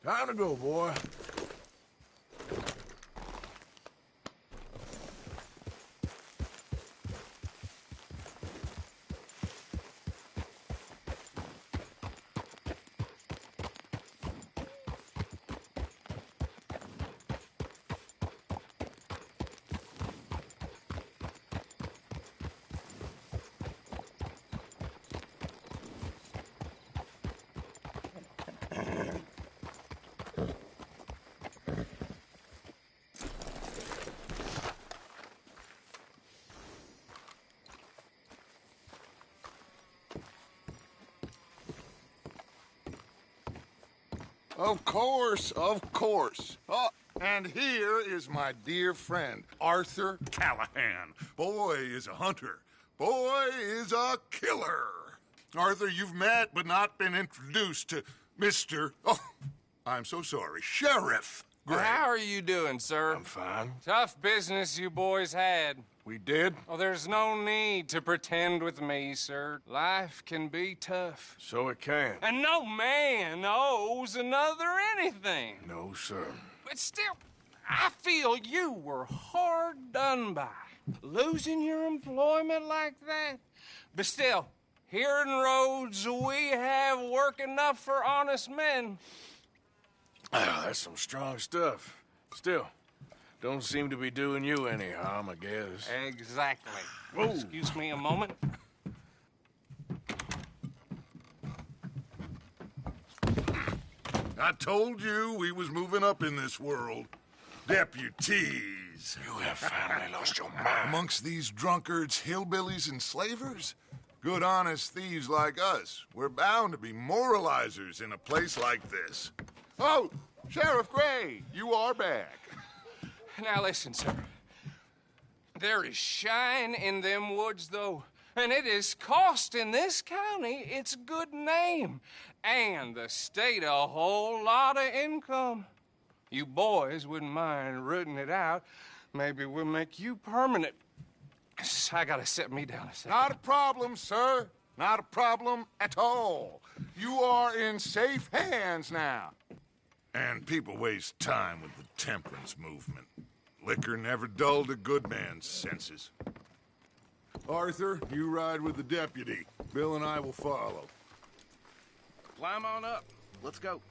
Time to go, boy. Of course, of course. Oh, and here is my dear friend, Arthur Callahan. Boy is a hunter. Boy is a killer. Arthur, you've met but not been introduced to Mr. Oh, I'm so sorry, Sheriff Gray. How are you doing, sir? I'm fine. Tough business you boys had. We did? Oh, there's no need to pretend with me, sir. Life can be tough. So it can. And no man owes another anything. No, sir. But still, I feel you were hard done by. Losing your employment like that. But still, here in Rhodes, we have work enough for honest men. Ah, that's some strong stuff. Still, don't seem to be doing you any harm, I guess. Exactly. Whoa. Excuse me a moment. I told you we was moving up in this world. Deputies. You have finally lost your mind. Amongst these drunkards, hillbillies, and slavers? Good honest thieves like us. We're bound to be moralizers in a place like this. Oh, Sheriff Gray, you are back. Now listen, sir. There is shine in them woods, though, and it is costing this county its good name and the state a whole lot of income. You boys wouldn't mind rooting it out. Maybe we'll make you permanent. I gotta set me down a second. Not a problem, sir. Not a problem at all. You are in safe hands now. And people waste time with the temperance movement. Liquor never dulled a good man's senses. Arthur, you ride with the deputy. Bill and I will follow. Climb on up. Let's go.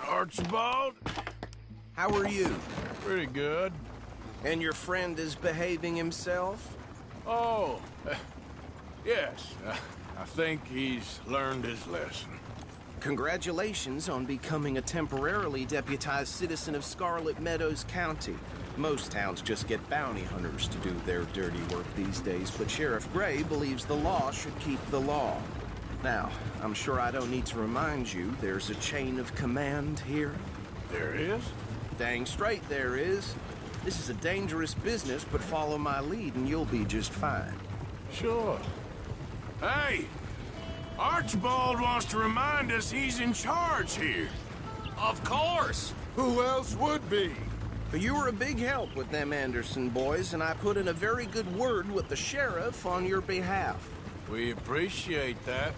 Archibald? How are you? Pretty good. And your friend is behaving himself? Oh, yes. I think he's learned his lesson. Congratulations on becoming a temporarily deputized citizen of Scarlet Meadows County. Most towns just get bounty hunters to do their dirty work these days, but Sheriff Gray believes the law should keep the law. Now, I'm sure I don't need to remind you, there's a chain of command here. There is? Dang straight there is. This is a dangerous business, but follow my lead and you'll be just fine. Sure. Hey! Archibald wants to remind us he's in charge here. Of course! Who else would be? But you were a big help with them Anderson boys, and I put in a very good word with the sheriff on your behalf. We appreciate that.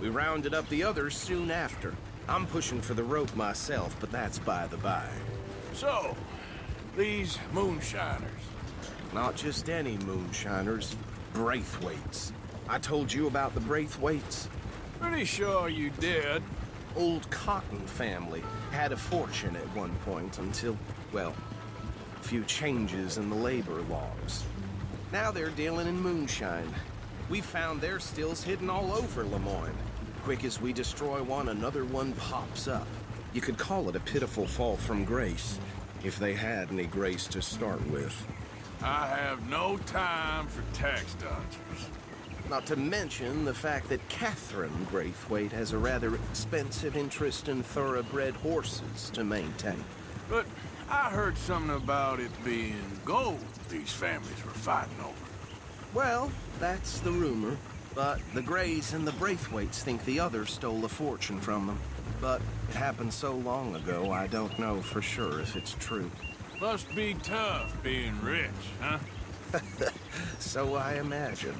We rounded up the others soon after. I'm pushing for the rope myself, but that's by the by. So, these moonshiners. Not just any moonshiners, Braithwaites. I told you about the Braithwaites. Pretty sure you did. Old Cotton family had a fortune at one point until, well, a few changes in the labor laws. Now they're dealing in moonshine. We found their stills hidden all over Lemoyne. Quick as we destroy one, another one pops up. You could call it a pitiful fall from grace, if they had any grace to start with. I have no time for tax dodgers. Not to mention the fact that Catherine Braithwaite has a rather expensive interest in thoroughbred horses to maintain. But I heard something about it being gold these families were fighting over. Well, that's the rumor. But the Grays and the Braithwaites think the others stole a fortune from them. But it happened so long ago, I don't know for sure if it's true. Must be tough being rich, huh? So I imagine.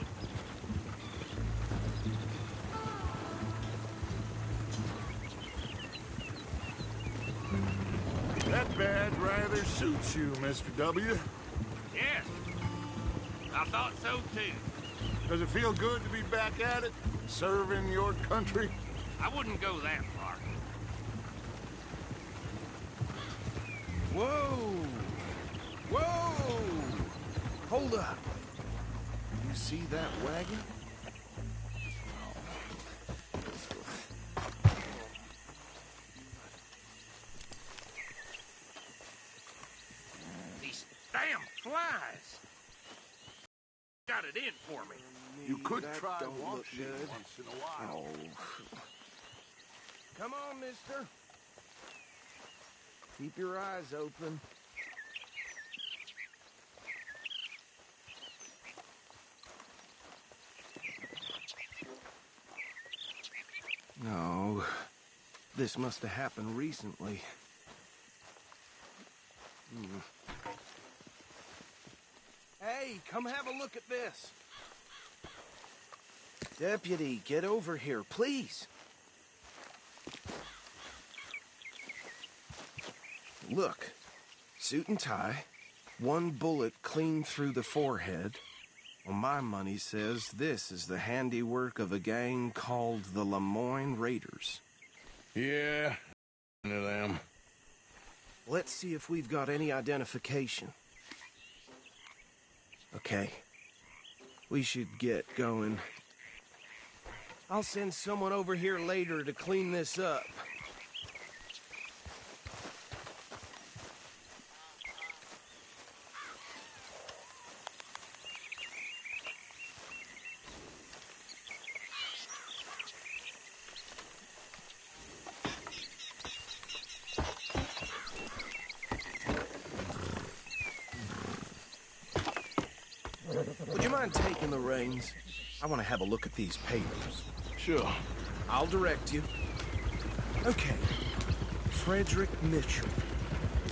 suits you, Mr. W. Yes, I thought so too. Does it feel good to be back at it, serving your country? I wouldn't go that far. Whoa! Whoa! Hold up. You see that wagon? These damn flies. Got it in for me. You could That try don't look washing good. once in a while. Oh. Come on, mister. Keep your eyes open. No. This must have happened recently. Hey, come have a look at this. Deputy, get over here, please. Look, suit and tie, one bullet clean through the forehead. Well, my money says this is the handiwork of a gang called the Lemoyne Raiders. Yeah, into them. Let's see if we've got any identification. Okay. We should get going. I'll send someone over here later to clean this up. Would you mind taking the reins? I want to have a look at these papers. Sure. I'll direct you. Okay. Frederick Mitchell,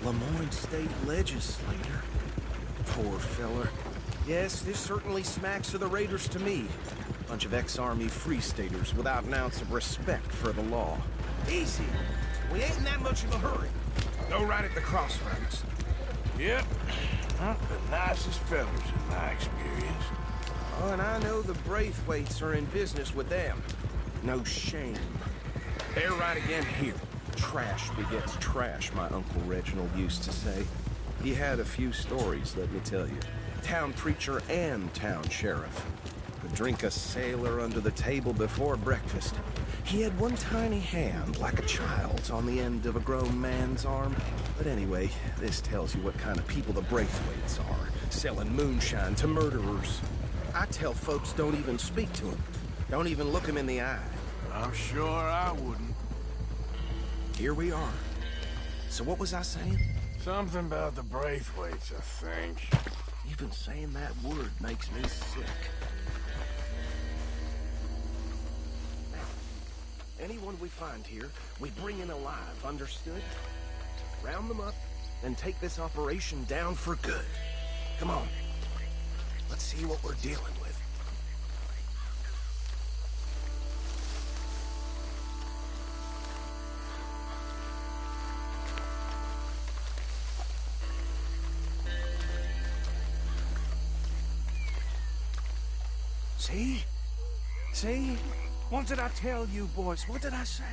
Lemoyne State Legislator. Poor feller. Yes, this certainly smacks of the Raiders to me. Bunch of ex-Army Free Staters without an ounce of respect for the law. Easy. We ain't in that much of a hurry. Go right at the crossroads. Yep. Not the nicest fellas in my experience. Oh, and I know the Braithwaites are in business with them. No shame. They're right again here. Trash begets trash, my Uncle Reginald used to say. He had a few stories, let me tell you. Town preacher and town sheriff. Could drink a sailor under the table before breakfast. He had one tiny hand, like a child's, on the end of a grown man's arm. But anyway, this tells you what kind of people the Braithwaites are. Selling moonshine to murderers. I tell folks don't even speak to them. Don't even look them in the eye. I'm sure I wouldn't. Here we are. So what was I saying? Something about the Braithwaites, I think. Even saying that word makes me sick. Now, anyone we find here, we bring in alive, understood? Round them up, and take this operation down for good. Come on. Let's see what we're dealing with. See? See? What did I tell you, boys? What did I say?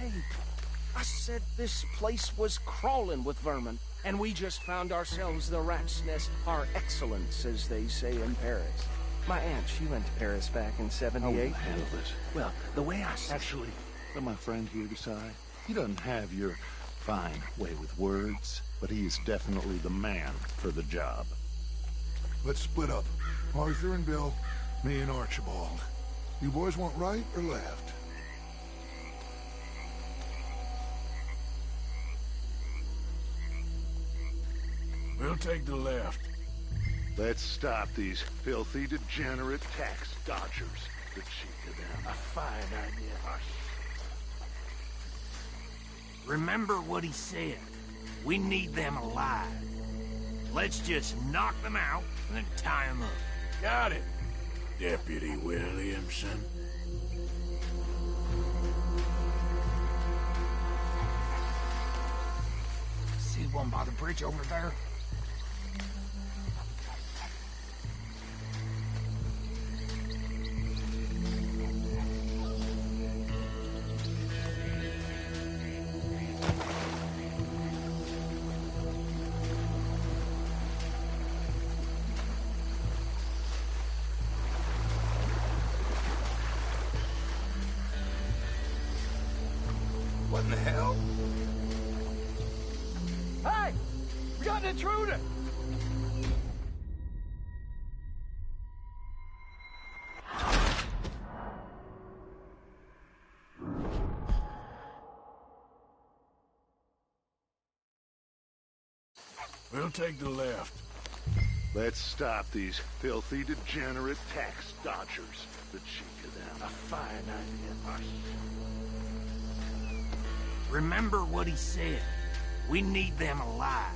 I said this place was crawling with vermin, and we just found ourselves the rat's nest par excellence, as they say in Paris. My aunt, she went to Paris back in '78. How will you handle this? Well, the way I see Actually, let my friend here decide. He doesn't have your fine way with words, but he is definitely the man for the job. Let's split up. Arthur and Bill, me and Archibald. You boys want right or left? We'll take the left. Let's stop these filthy, degenerate tax dodgers. The cheek of them. A fine idea. Remember what he said. We need them alive. Let's just knock them out and then tie them up. Got it, Deputy Williamson. See one by the bridge over there? What in the hell? Hey! We got an intruder! We'll take the left. Let's stop these filthy, degenerate tax dodgers. The cheek of them. A fine idea. Remember what he said. We need them alive.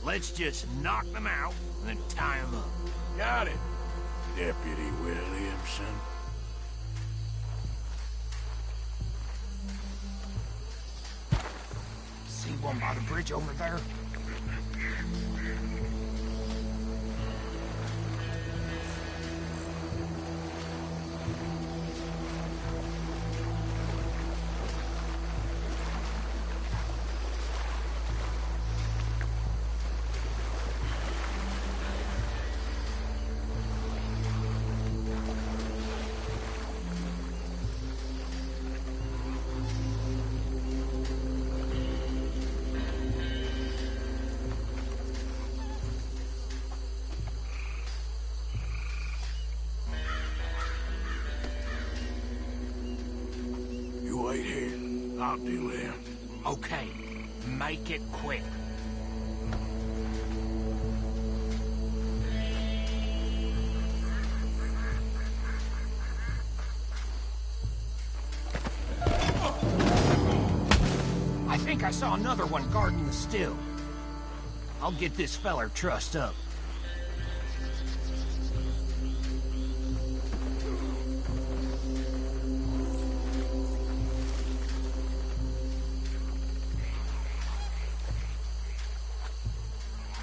Let's just knock them out and then tie them up. Got it, Deputy Williamson. See one by the bridge over there? You wait here. I'll deal with him. Okay, make it quick. I think I saw another one guarding the still. I'll get this feller trussed up.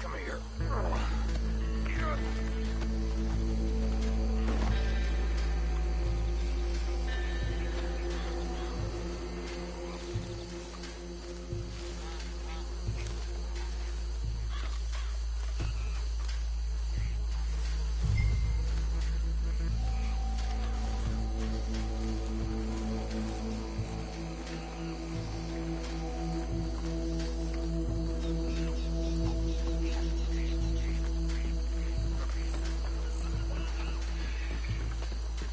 Come here.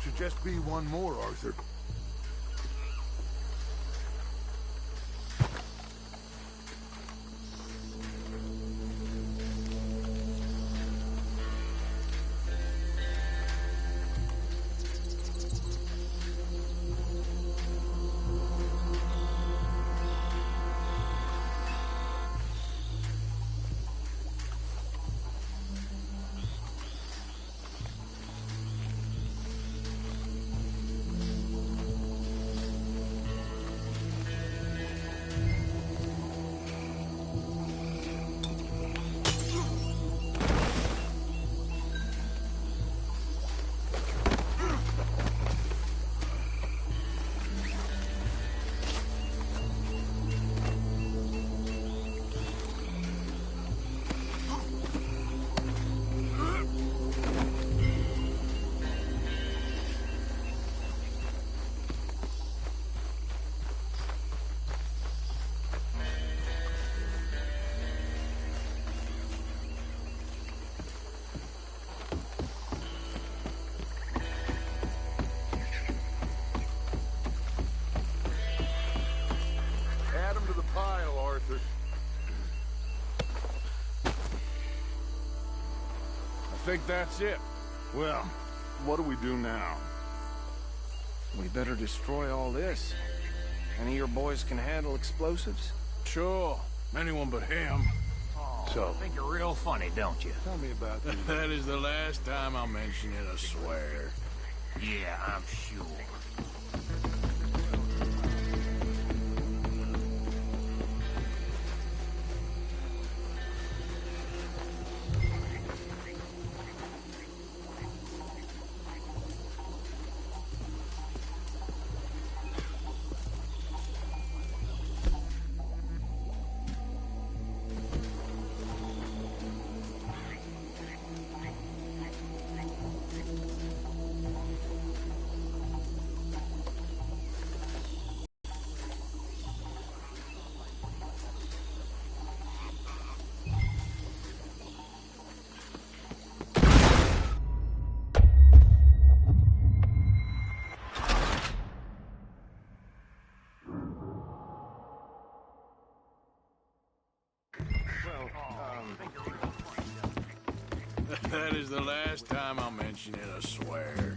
Should just be one more, Arthur. Add 'em to the pile, Arthur. I think that's it. Well, what do we do now? We better destroy all this. Any of your boys can handle explosives? Sure. Anyone but him. So, Think you're real funny, don't you? tell me about this. That is the last time I'll mention it, I swear. Yeah, I'm sure. That is the last time I'll mention it, I swear.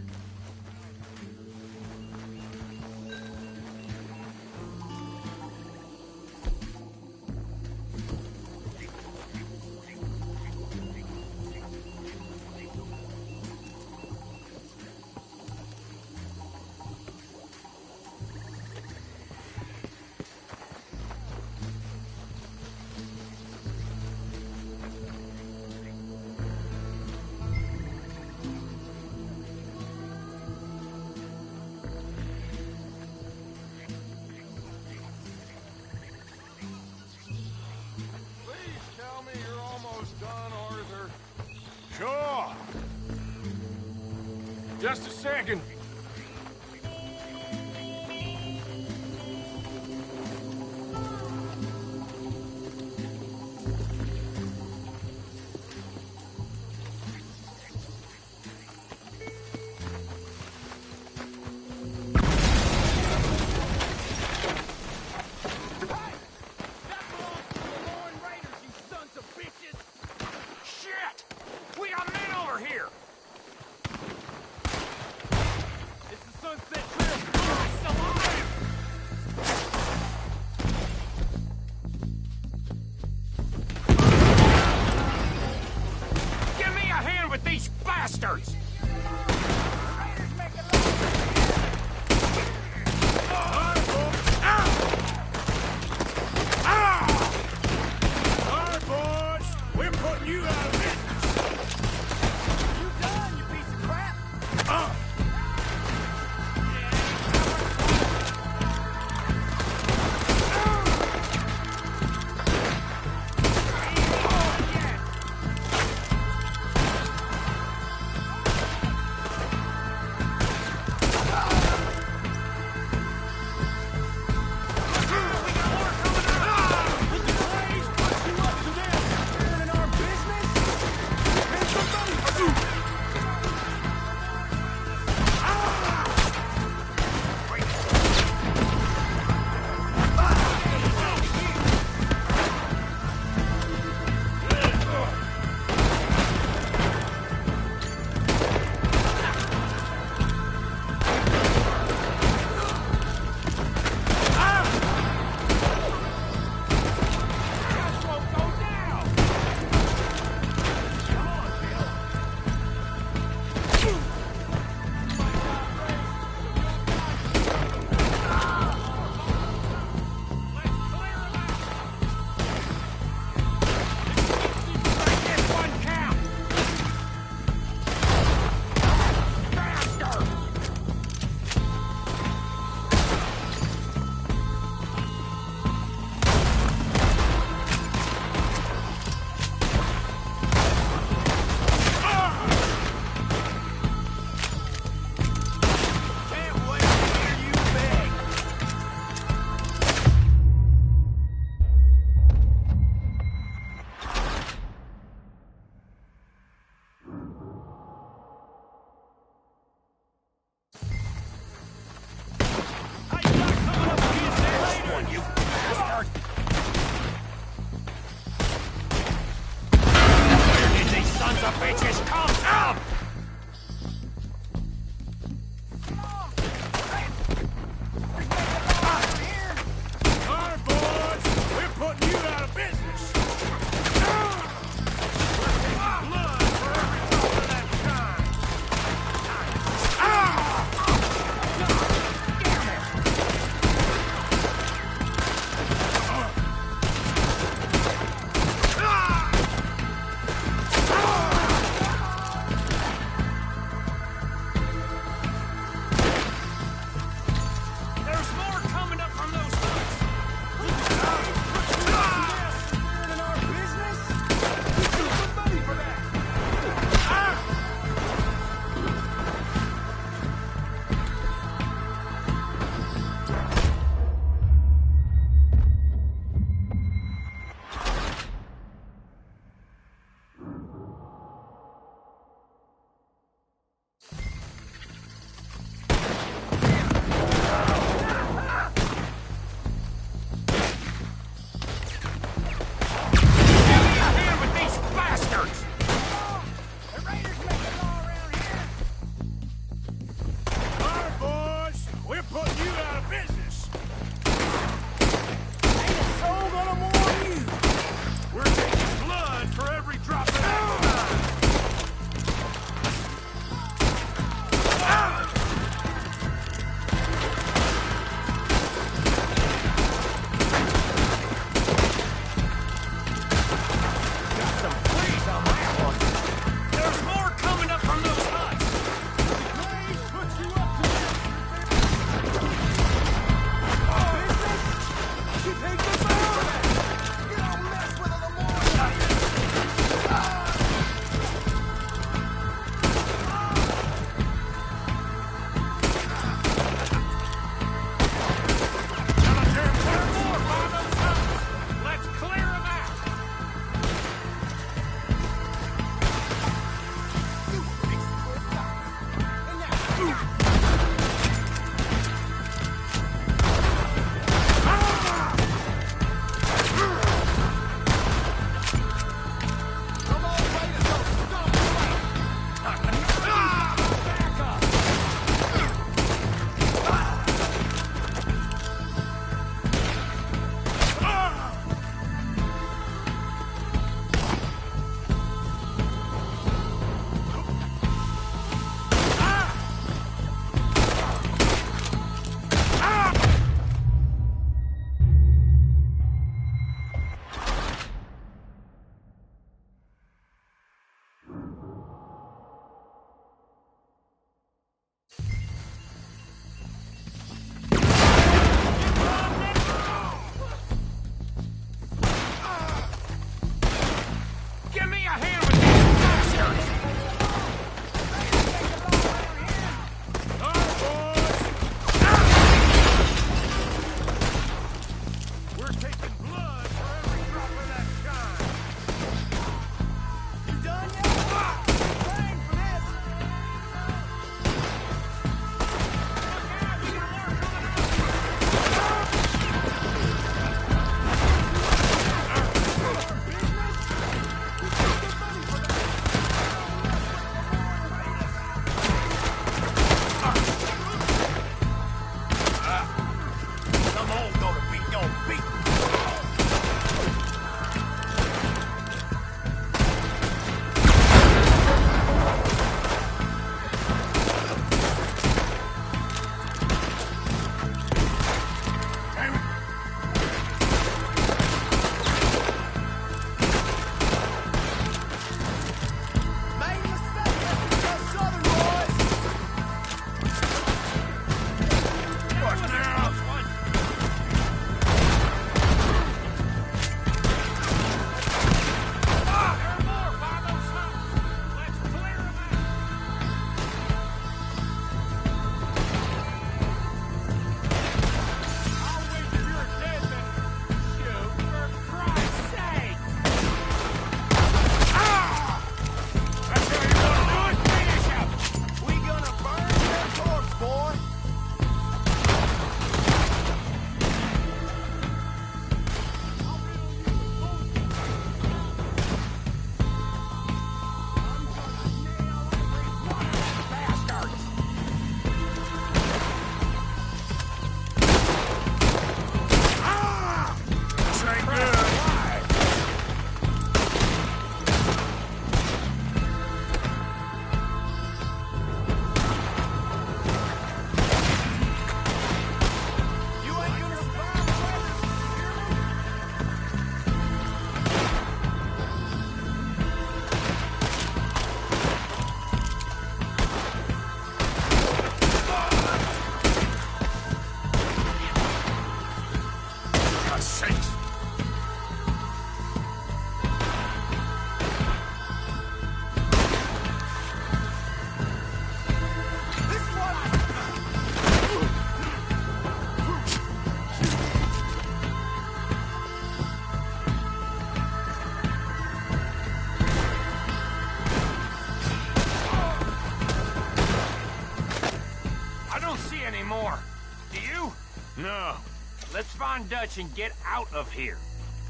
Let's find Dutch and get out of here.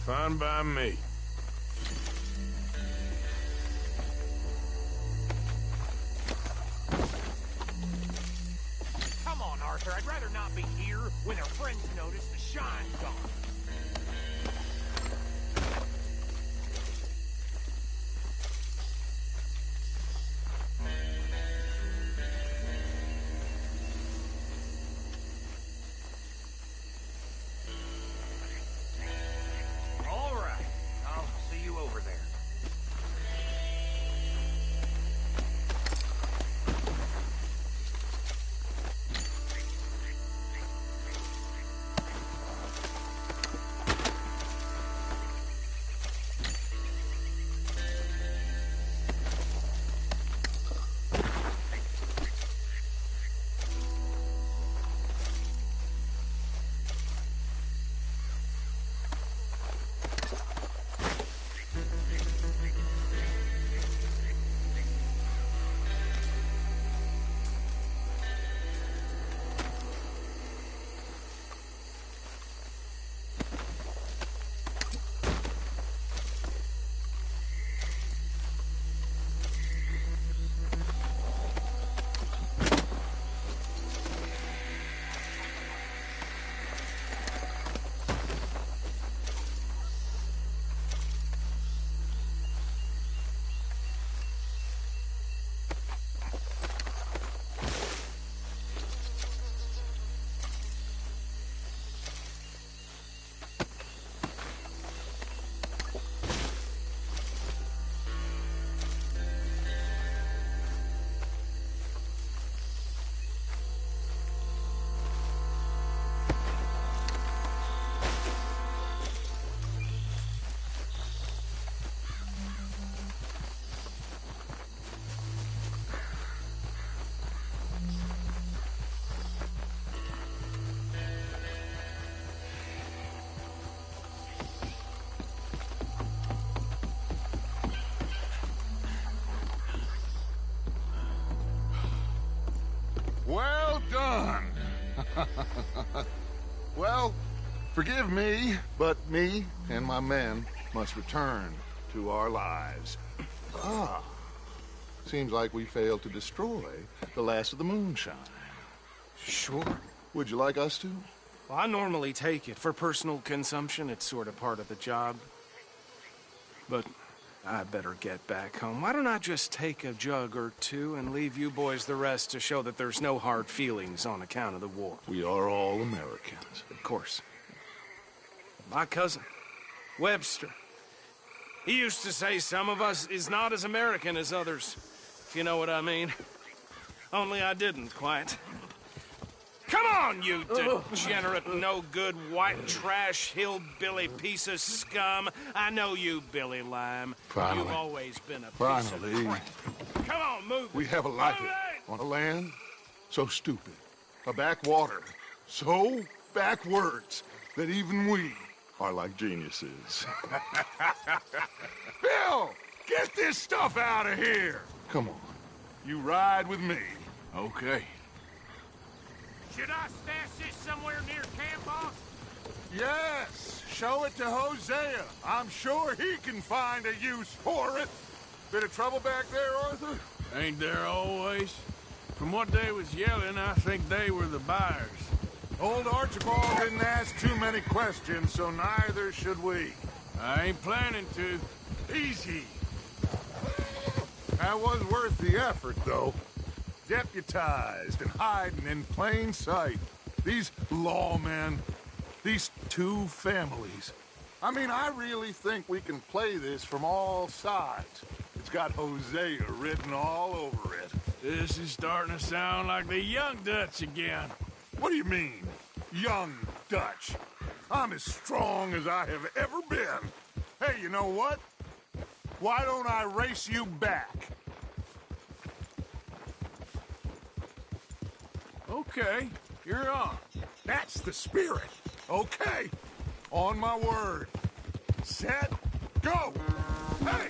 Fine by me. Come on, Arthur. I'd rather not be here when our friends notice the shine's gone. Well done. Well, forgive me, but me and my men must return to our lives. Ah. Seems like we failed to destroy the last of the moonshine. Sure. Would you like us to? Well, I normally take it. For personal consumption, it's sort of part of the job. But I better get back home. Why don't I just take a jug or two and leave you boys the rest to show that there's no hard feelings on account of the war? We are all Americans. Of course. My cousin, Webster, he used to say some of us is not as American as others, if you know what I mean. Only I didn't quite. Come on, you degenerate, no-good, white trash, hillbilly piece of scum. I know you, Billy Lime. Finally. You've always been a piece Finally. of crap. Come on, move. We have a life on a land so stupid, a backwater so backwards that even we are like geniuses. Bill, get this stuff out of here. Come on, you ride with me. Okay. Should I stash this somewhere near camp, boss? Yes, show it to Hosea. I'm sure he can find a use for it. Bit of trouble back there, Arthur? Ain't there always? From what they was yelling, I think they were the buyers. Old Archibald didn't ask too many questions, so neither should we. I ain't planning to. Easy. That was worth the effort, though. Deputized and hiding in plain sight. These lawmen, these two families. I mean, I really think we can play this from all sides. It's got Hosea written all over it. This is starting to sound like the Young Dutch again. What do you mean, young Dutch? I'm as strong as I have ever been. Hey, you know what? Why don't I race you back? Okay, you're on. That's the spirit. Okay, on my word. Set, go! Hey!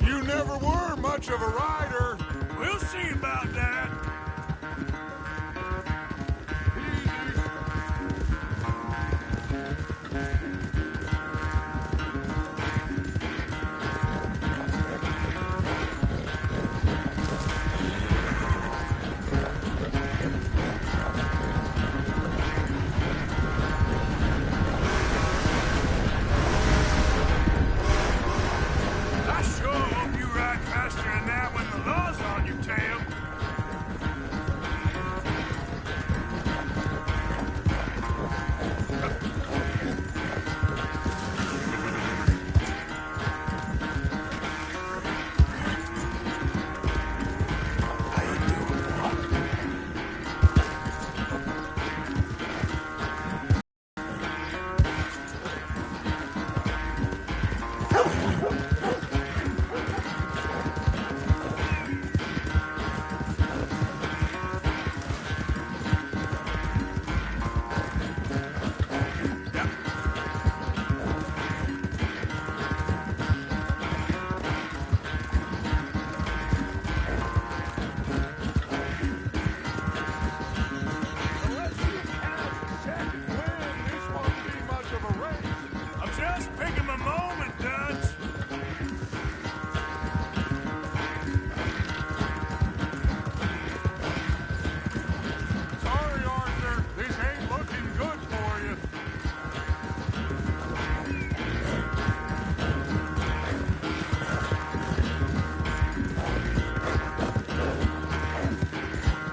You never were much of a rider. We'll see about that. I sure hope you ride faster than that when the law's on your tail. Unless you have a second win, this won't be much of a race. I'm just picking my moment, Dutch. Sorry, Arthur. This ain't looking good for you.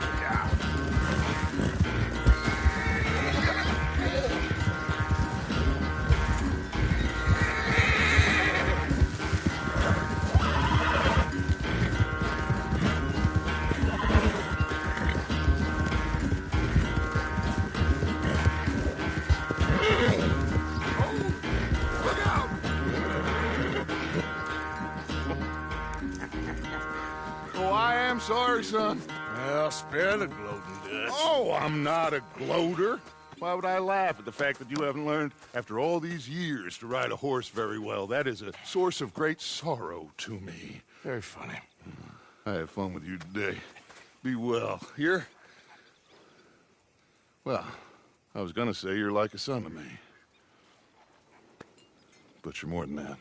Look out! Oh, I am sorry, son. Well, spare the gloating, Dutch. Oh, I'm not a gloater. Why would I laugh at the fact that you haven't learned, after all these years, to ride a horse very well? That is a source of great sorrow to me. Very funny. I had fun with you today. Be well. Here? Well, I was gonna say you're like a son to me. But you're more than that.